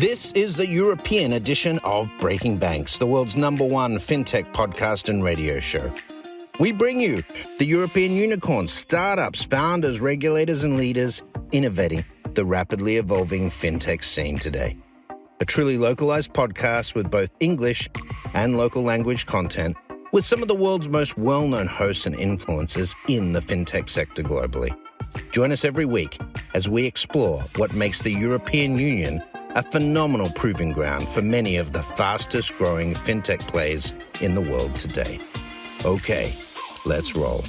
This is the European edition of Breaking Banks, the world's #1 fintech podcast and radio show. We bring you the European unicorns, startups, founders, regulators, and leaders innovating the rapidly evolving fintech scene today. A truly localized podcast with both English and local language content, with some of the world's most well-known hosts and influencers in the fintech sector globally. Join us every week as we explore what makes the European Union a phenomenal proving ground for many of the fastest growing fintech players in the world today. Okay, let's roll.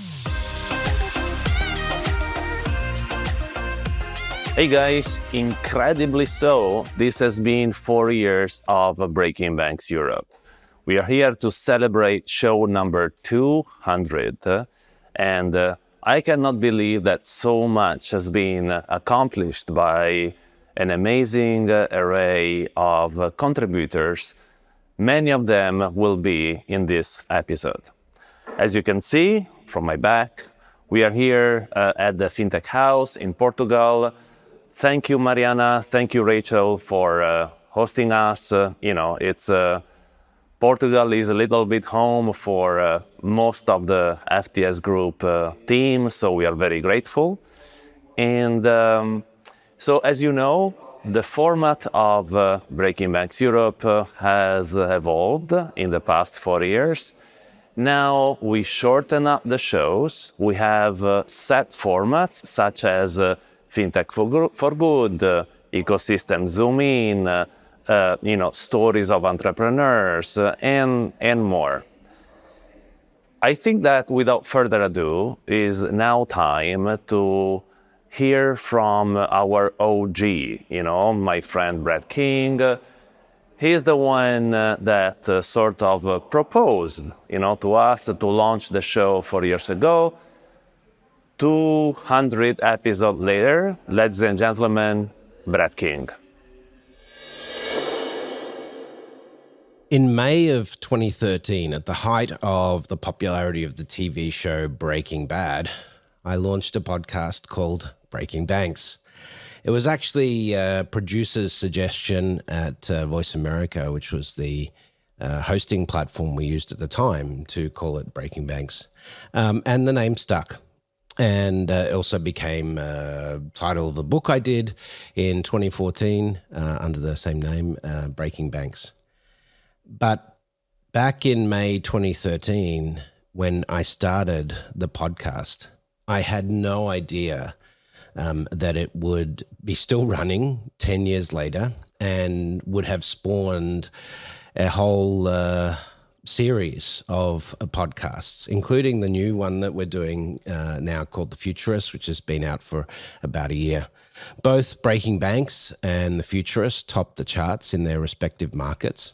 Hey guys, incredibly so, this has been 4 years of Breaking Banks Europe. We are here to celebrate show number 200, and I cannot believe that so much has been accomplished by an amazing array of contributors. Many of them will be in this episode. As you can see from my back, we are here at the Fintech House in Portugal. Thank you, Mariana. Thank you, Rachel, for hosting us. Portugal is a little bit home for most of the FTS Group team, so we are very grateful. And so as you know, the format of Breaking Banks Europe has evolved in the past 4 years. Now we shorten up the shows. We have set formats such as Fintech for Good, Ecosystem Zoom In, stories of entrepreneurs, and more. I think that without further ado, is now time to hear from our OG, my friend Brad King. He's the one that sort of proposed, to us to launch the show 4 years ago. 200 episodes later, ladies and gentlemen, Brad King. In May of 2013, at the height of the popularity of the TV show Breaking Bad, I launched a podcast called Breaking Banks. It was actually a producer's suggestion at Voice America, which was the hosting platform we used at the time, to call it Breaking Banks. And the name stuck. And it also became a title of a book I did in 2014 under the same name, Breaking Banks. But back in May 2013, when I started the podcast, I had no idea that it would be still running 10 years later and would have spawned a whole series of podcasts, including the new one that we're doing now called The Futurists, which has been out for about a year. Both Breaking Banks and The Futurists topped the charts in their respective markets.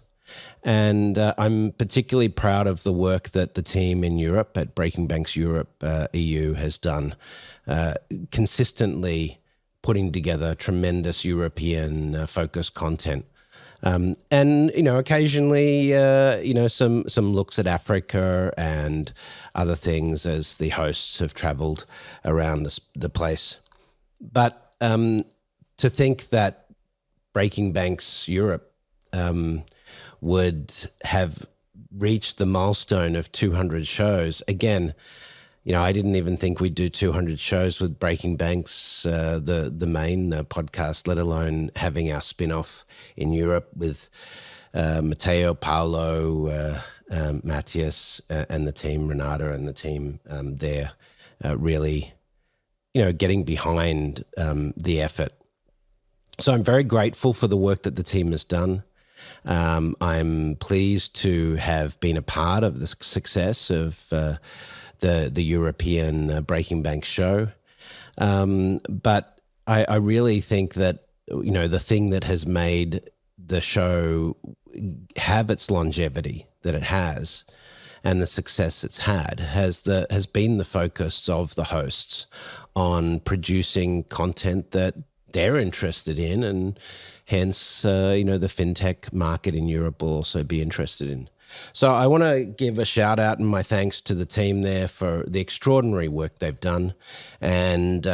And I'm particularly proud of the work that the team in Europe at Breaking Banks Europe EU has done, consistently putting together tremendous European focused content. And occasionally, some looks at Africa and other things as the hosts have traveled around the place. But to think that Breaking Banks Europe would have reached the milestone of 200 shows. Again, I didn't even think we'd do 200 shows with Breaking Banks, the main podcast, let alone having our spin-off in Europe with Matteo, Paolo, Matthias, and the team, Renata and the team there, really, getting behind the effort. So I'm very grateful for the work that the team has done. I'm pleased to have been a part of the success of the European Breaking Banks show. But I really think that, the thing that has made the show have its longevity that it has and the success it's had has been the focus of the hosts on producing content that they're interested in, and hence, the fintech market in Europe will also be interested in. So I want to give a shout out and my thanks to the team there for the extraordinary work they've done. And,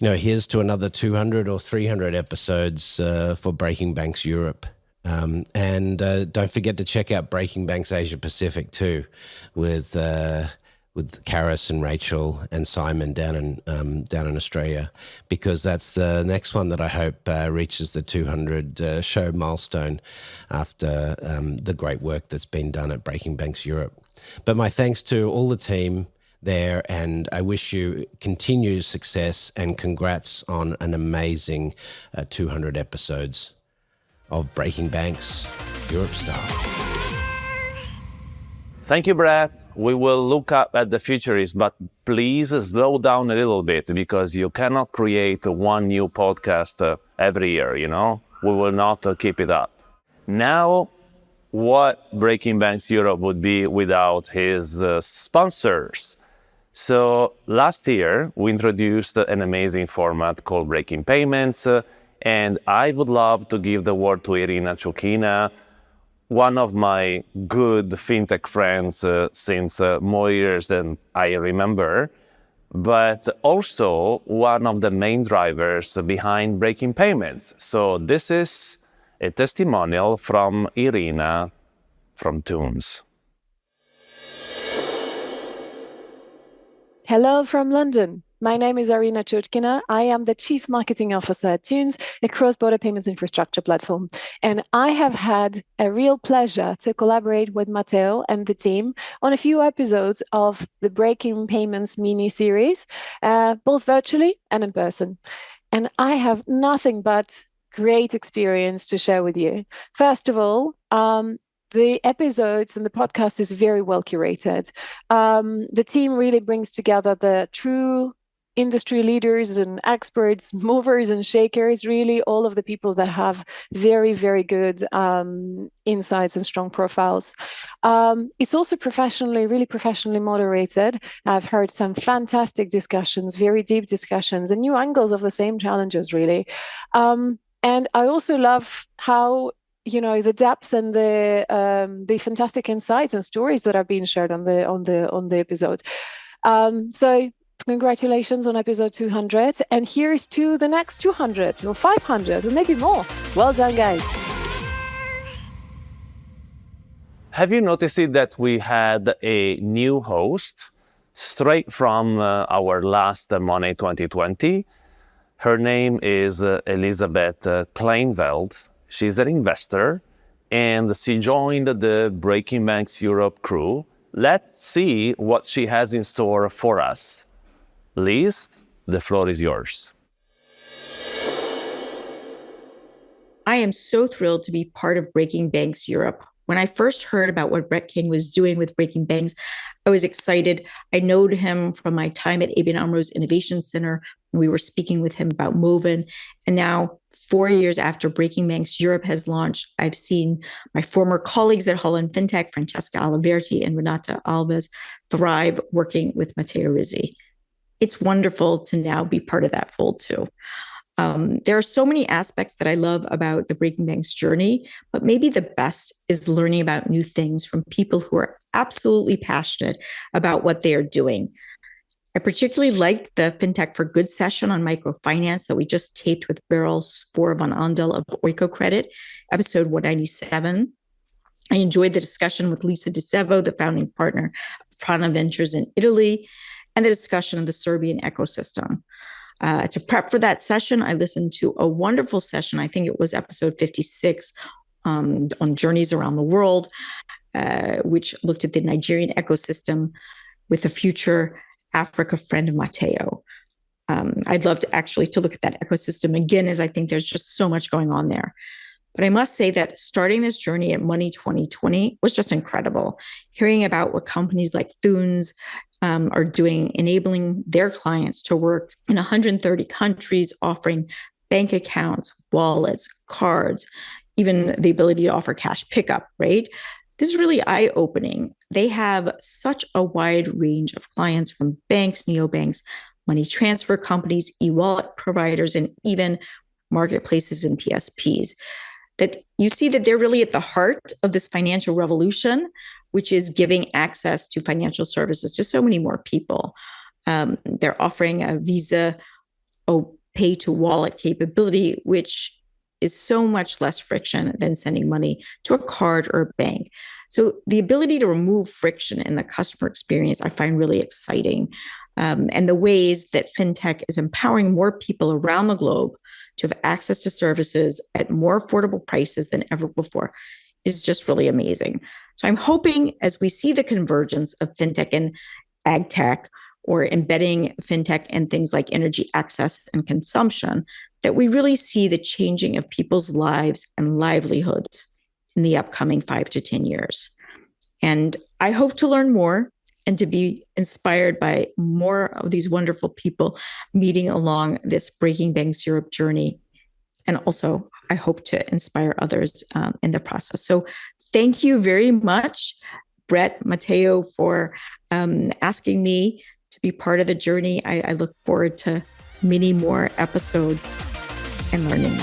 here's to another 200 or 300 episodes for Breaking Banks Europe. And don't forget to check out Breaking Banks Asia Pacific too, with Karis and Rachel and Simon down in Australia, because that's the next one that I hope reaches the 200 show milestone after the great work that's been done at Breaking Banks Europe. But my thanks to all the team there, and I wish you continued success and congrats on an amazing 200 episodes of Breaking Banks Europe style. Thank you, Brett. We will look up at the Futurists, but please slow down a little bit, because you cannot create one new podcast every year, We will not keep it up. Now, what Breaking Banks Europe would be without his sponsors? So last year, we introduced an amazing format called Breaking Payments, and I would love to give the word to Irina Chukina, one of my good fintech friends since more years than I remember, but also one of the main drivers behind Breaking Payments. So this is a testimonial from Irina from Tunes. Hello from London. My name is Irina Churtkina. I am the Chief Marketing Officer at Tunes, a cross-border payments infrastructure platform. And I have had a real pleasure to collaborate with Matteo and the team on a few episodes of the Breaking Payments mini-series, both virtually and in person. And I have nothing but great experience to share with you. First of all, the episodes and the podcast is very well curated. The team really brings together the true industry leaders and experts, movers and shakers, really all of the people that have very, very good insights and strong profiles. It's also really professionally moderated. I've heard some fantastic discussions, very deep discussions, and new angles of the same challenges, really. And I also love how the depth and the fantastic insights and stories that are being shared on the episode. So congratulations on episode 200, and here's to the next 200 or 500 or maybe more. Well done, guys. Have you noticed that we had a new host straight from our last Money 2020? Her name is Elisabeth Kleinveld. She's an investor, and she joined the Breaking Banks Europe crew. Let's see what she has in store for us. Liz, the floor is yours. I am so thrilled to be part of Breaking Banks Europe. When I first heard about what Brett King was doing with Breaking Banks, I was excited. I know him from my time at ABN AMRO's Innovation Center. We were speaking with him about Movin. And now, 4 years after Breaking Banks Europe has launched, I've seen my former colleagues at Holland Fintech, Francesca Liti and Renata Alves, thrive working with Matteo Rizzi. It's wonderful to now be part of that fold too. There are so many aspects that I love about the Breaking Banks journey, but maybe the best is learning about new things from people who are absolutely passionate about what they are doing. I particularly liked the Fintech for Good session on microfinance that we just taped with Beryl Spoor van Andel of Oiko Credit, episode 197. I enjoyed the discussion with Lisa De Sevo, the founding partner of Prana Ventures in Italy, and the discussion of the Serbian ecosystem. To prep for that session, I listened to a wonderful session. I think it was episode 56 on journeys around the world, which looked at the Nigerian ecosystem with a future Africa friend of Matteo. I'd love to look at that ecosystem again, as I think there's just so much going on there. But I must say that starting this journey at Money 2020 was just incredible. Hearing about what companies like Thunes are doing, enabling their clients to work in 130 countries, offering bank accounts, wallets, cards, even the ability to offer cash pickup, right? This is really eye-opening. They have such a wide range of clients, from banks, neobanks, money transfer companies, e-wallet providers, and even marketplaces and PSPs, that you see that they're really at the heart of this financial revolution, which is giving access to financial services to so many more people. They're offering a Visa pay to wallet capability, which is so much less friction than sending money to a card or a bank. So the ability to remove friction in the customer experience, I find really exciting. And the ways that fintech is empowering more people around the globe to have access to services at more affordable prices than ever before is just really amazing. So I'm hoping as we see the convergence of fintech and ag tech, or embedding fintech and things like energy access and consumption, that we really see the changing of people's lives and livelihoods in the upcoming 5 to 10 years. And I hope to learn more and to be inspired by more of these wonderful people meeting along this Breaking Banks Europe journey. And also, I hope to inspire others in the process. So thank you very much, Brett, Matteo, for asking me to be part of the journey. I look forward to many more episodes and learnings.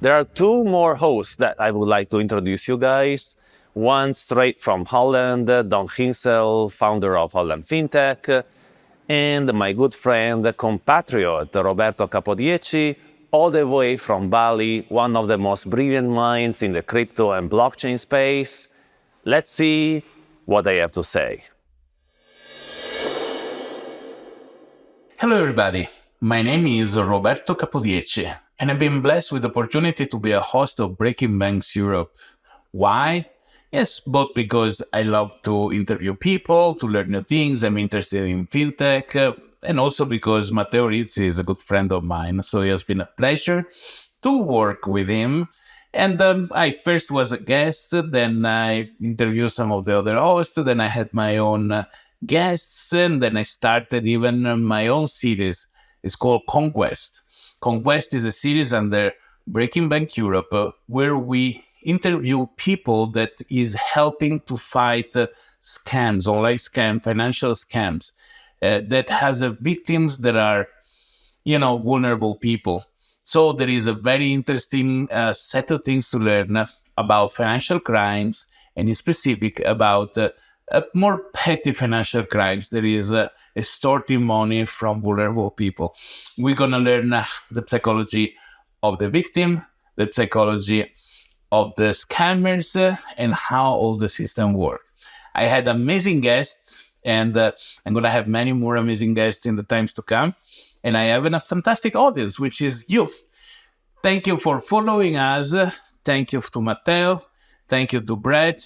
There are two more hosts that I would like to introduce you guys. One straight from Holland, Don Ginsel, founder of Holland Fintech, and my good friend, compatriot, Roberto Capodieci, all the way from Bali, one of the most brilliant minds in the crypto and blockchain space. Let's see what they have to say. Hello, everybody. My name is Roberto Capodieci, and I've been blessed with the opportunity to be a host of Breaking Banks Europe. Why? Yes, both because I love to interview people, to learn new things, I'm interested in fintech, and also because Matteo Rizzi is a good friend of mine, so it has been a pleasure to work with him. And I first was a guest, then I interviewed some of the other hosts, then I had my own guests, and then I started even my own series. It's called Conquest. Conquest is a series under Breaking Bank Europe where we interview people that is helping to fight scams, online scams, financial scams, that has victims that are, vulnerable people. So there is a very interesting set of things to learn about financial crimes, and in specific about more petty financial crimes. There is extorting money from vulnerable people. We're going to learn the psychology of the victim, the psychology of the scammers, and how all the system works. I had amazing guests, and I'm going to have many more amazing guests in the times to come. And I have a fantastic audience, which is you. Thank you for following us. Thank you to Matteo. Thank you to Brett.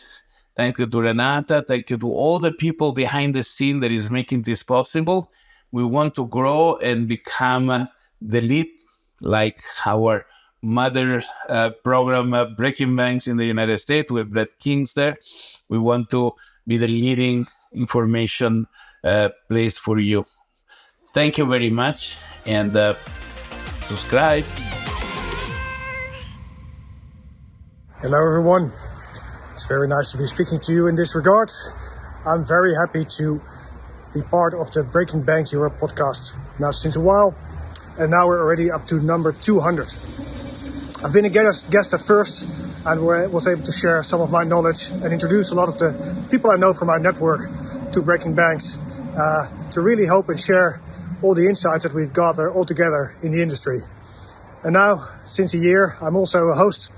Thank you to Renata. Thank you to all the people behind the scene that is making this possible. We want to grow and become the lead, like our mother program, Breaking Banks in the United States with Brett Kings there. We want to be the leading information place for you. Thank you very much, and subscribe. Hello, everyone. It's very nice to be speaking to you in this regard. I'm very happy to be part of the Breaking Banks Europe podcast now since a while, and now we're already up to number 200. I've been a guest at first and was able to share some of my knowledge and introduce a lot of the people I know from my network to Breaking Banks to really help and share all the insights that we've gathered all together in the industry. And now, since a year, I'm also a host,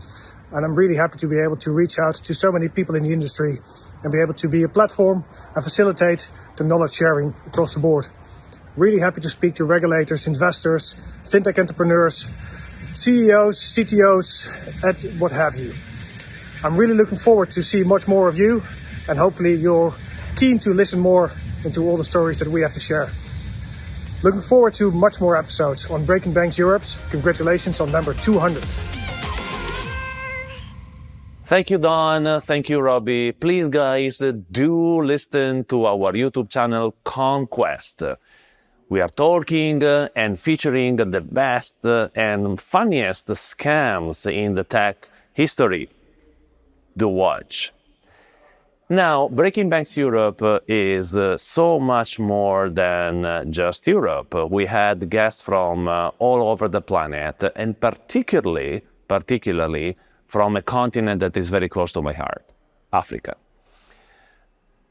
and I'm really happy to be able to reach out to so many people in the industry and be able to be a platform and facilitate the knowledge sharing across the board. Really happy to speak to regulators, investors, fintech entrepreneurs, CEOs, CTOs, and what have you. I'm really looking forward to see much more of you, and hopefully you're keen to listen more into all the stories that we have to share. Looking forward to much more episodes on Breaking Banks Europe. Congratulations on number 200. Thank you, Don. Thank you, Robbie. Please, guys, do listen to our YouTube channel, Conquest. We are talking and featuring the best and funniest scams in the tech history. Do watch. Now, Breaking Banks Europe is so much more than just Europe. We had guests from all over the planet, and particularly from a continent that is very close to my heart, Africa.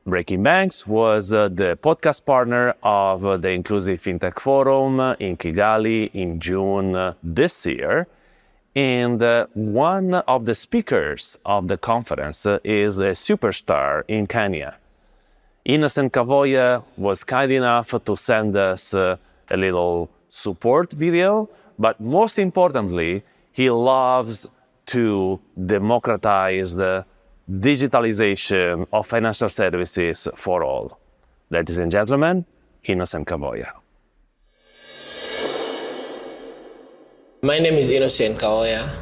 Breaking Banks was the podcast partner of the Inclusive Fintech Forum in Kigali in June this year. And one of the speakers of the conference is a superstar in Kenya. Innocent Kavoya was kind enough to send us a little support video, but most importantly, he loves to democratize the digitalization of financial services for all. Ladies and gentlemen, Innocent Kavoya. My name is Innocent Kaoya.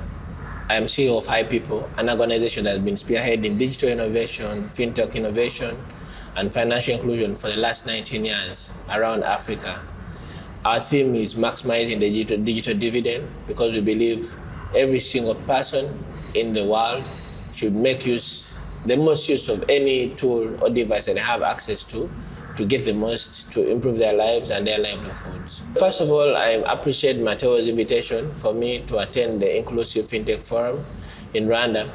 I am CEO of High People, an organization that has been spearheading digital innovation, fintech innovation, and financial inclusion for the last 19 years around Africa. Our theme is maximizing the digital dividend because we believe every single person in the world should make the most use of any tool or device that they have access to get the most to improve their lives and their livelihoods. First of all, I appreciate Matteo's invitation for me to attend the Inclusive Fintech Forum in Rwanda.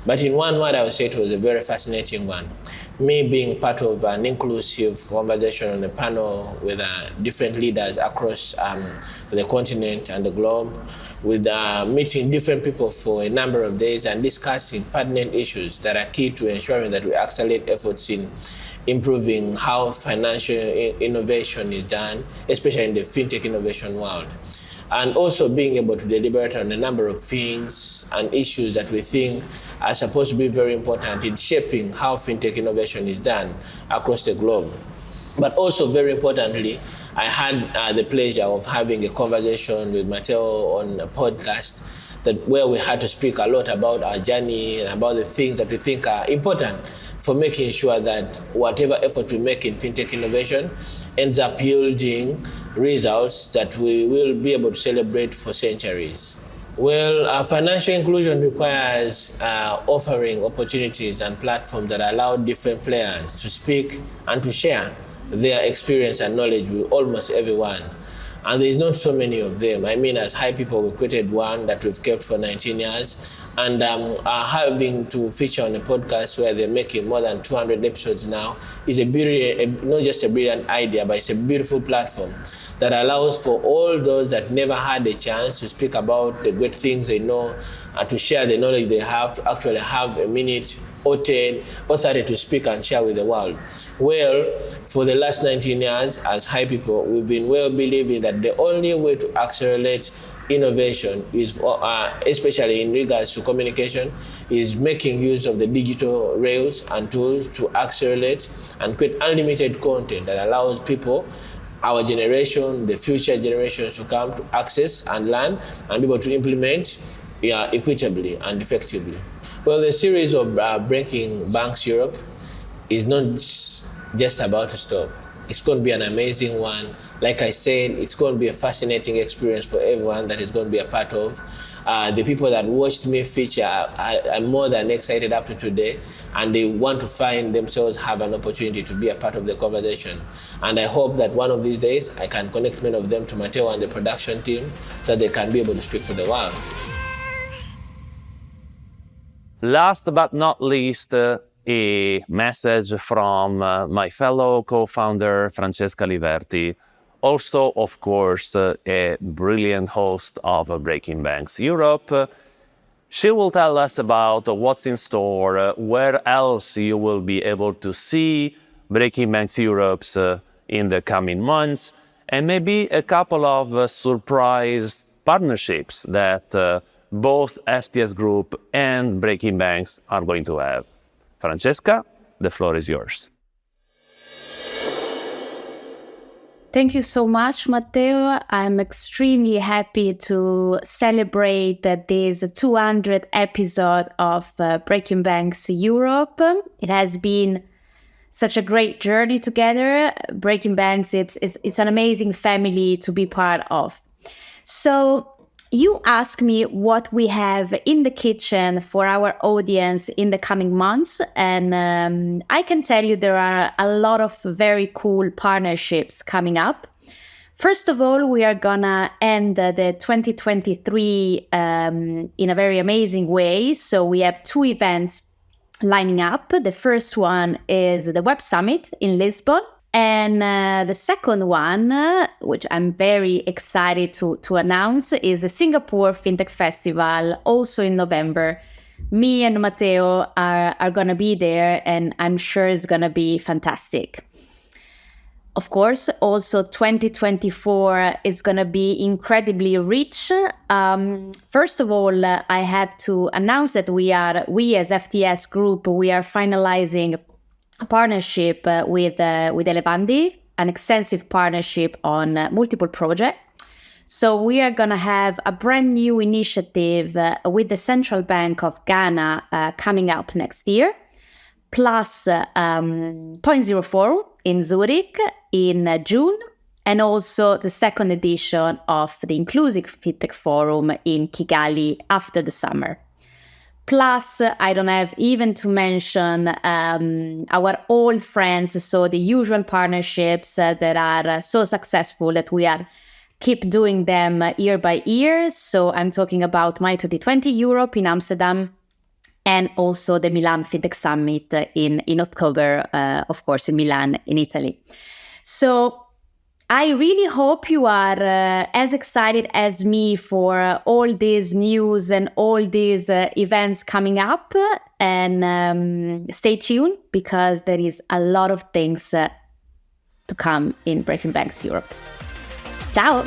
But in one word, I would say it was a very fascinating one. Me being part of an inclusive conversation on a panel with different leaders across the continent and the globe, with meeting different people for a number of days and discussing pertinent issues that are key to ensuring that we accelerate efforts in improving how financial innovation is done, especially in the fintech innovation world. And also being able to deliberate on a number of things and issues that we think are supposed to be very important in shaping how fintech innovation is done across the globe. But also very importantly, I had the pleasure of having a conversation with Matteo on a podcast where we had to speak a lot about our journey and about the things that we think are important for making sure that whatever effort we make in fintech innovation ends up yielding results that we will be able to celebrate for centuries. Well, financial inclusion requires offering opportunities and platforms that allow different players to speak and to share their experience and knowledge with almost everyone. And there's not so many of them. I mean, as High People, we created one that we've kept for 19 years. And having to feature on a podcast where they're making more than 200 episodes now is not just a brilliant idea, but it's a beautiful platform that allows for all those that never had a chance to speak about the great things they know and to share the knowledge they have, to actually have a minute or 10 or 30 to speak and share with the world. Well, for the last 19 years, as High People, we've been believing that the only way to accelerate innovation is, especially in regards to communication, is making use of the digital rails and tools to accelerate and create unlimited content that allows people, our generation, the future generations to come to access and learn and be able to implement equitably and effectively. Well, the series of Breaking Banks Europe is not just about to stop. It's going to be an amazing one. Like I said, it's going to be a fascinating experience for everyone that is going to be a part of. The people that watched me feature are more than excited up to today, and they want to find themselves have an opportunity to be a part of the conversation. And I hope that one of these days I can connect many of them to Matteo and the production team so that they can be able to speak to the world. Last but not least, a message from my fellow co-founder, Francesca Liti, also, of course, a brilliant host of Breaking Banks Europe. She will tell us about what's in store, where else you will be able to see Breaking Banks Europe in the coming months, and maybe a couple of surprise partnerships that both FTS Group and Breaking Banks are going to have. Francesca, the floor is yours. Thank you so much, Matteo. I'm extremely happy to celebrate this 200th episode of Breaking Banks Europe. It has been such a great journey together. Breaking Banks, it's an amazing family to be part of. So you asked me what we have in the kitchen for our audience in the coming months, and I can tell you there are a lot of very cool partnerships coming up. First of all, we are gonna end the 2023 in a very amazing way. So we have two events lining up. The first one is the Web Summit in Lisbon. And the second one, which I'm very excited to announce, is the Singapore Fintech Festival, also in November. Me and Matteo are going to be there, and I'm sure it's going to be fantastic. Of course, also 2024 is going to be incredibly rich. First of all, I have to announce that we as FTS Group, we are finalizing a partnership with Elevandi, an extensive partnership on multiple projects. So we are going to have a brand new initiative with the Central Bank of Ghana coming up next year, plus 0.0 Forum in Zurich in June, and also the second edition of the Inclusive Fintech Forum in Kigali after the summer. Plus, I don't have even to mention our old friends, so the usual partnerships that are so successful that we are keep doing them year by year. So I'm talking about Money 2020 Europe in Amsterdam, and also the Milan Fintech Summit in October, of course, in Milan, in Italy. So I really hope you are as excited as me for all these news and all these events coming up. And stay tuned, because there is a lot of things to come in Breaking Banks Europe. Ciao!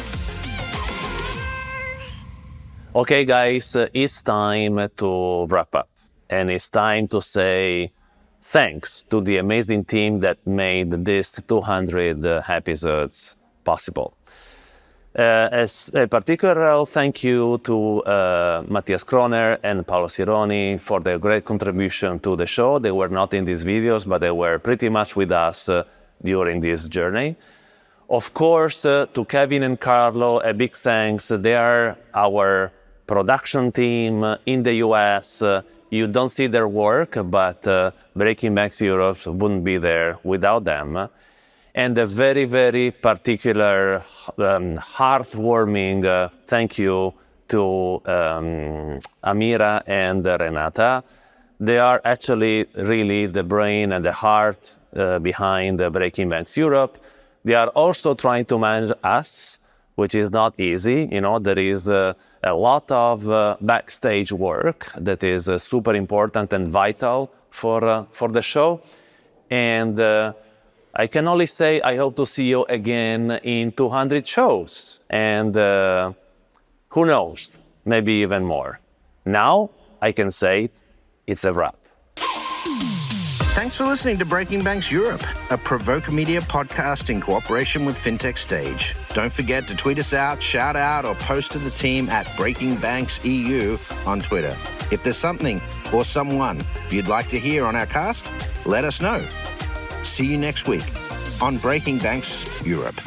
Okay, guys, it's time to wrap up. And it's time to say thanks to the amazing team that made this 200 episodes possible. As a particular thank you to Matthias Kroner and Paolo Sironi for their great contribution to the show. They were not in these videos, but they were pretty much with us during this journey. Of course, to Kevin and Carlo, a big thanks. They are our production team in the US. You don't see their work, but Breaking Banks Europe wouldn't be there without them. And a very, very particular, heartwarming thank you to Amira and Renata. They are actually really the brain and the heart behind Breaking Banks Europe. They are also trying to manage us, which is not easy. You know, there is a lot of backstage work that is super important and vital for the show. And I can only say I hope to see you again in 200 shows. And who knows, maybe even more. Now I can say it's a wrap. Thanks for listening to Breaking Banks Europe, a Provoke Media podcast in cooperation with Fintech Stage. Don't forget to tweet us out, shout out, or post to the team at breakingbanks.eu on Twitter. If there's something or someone you'd like to hear on our cast, let us know. See you next week on Breaking Banks Europe.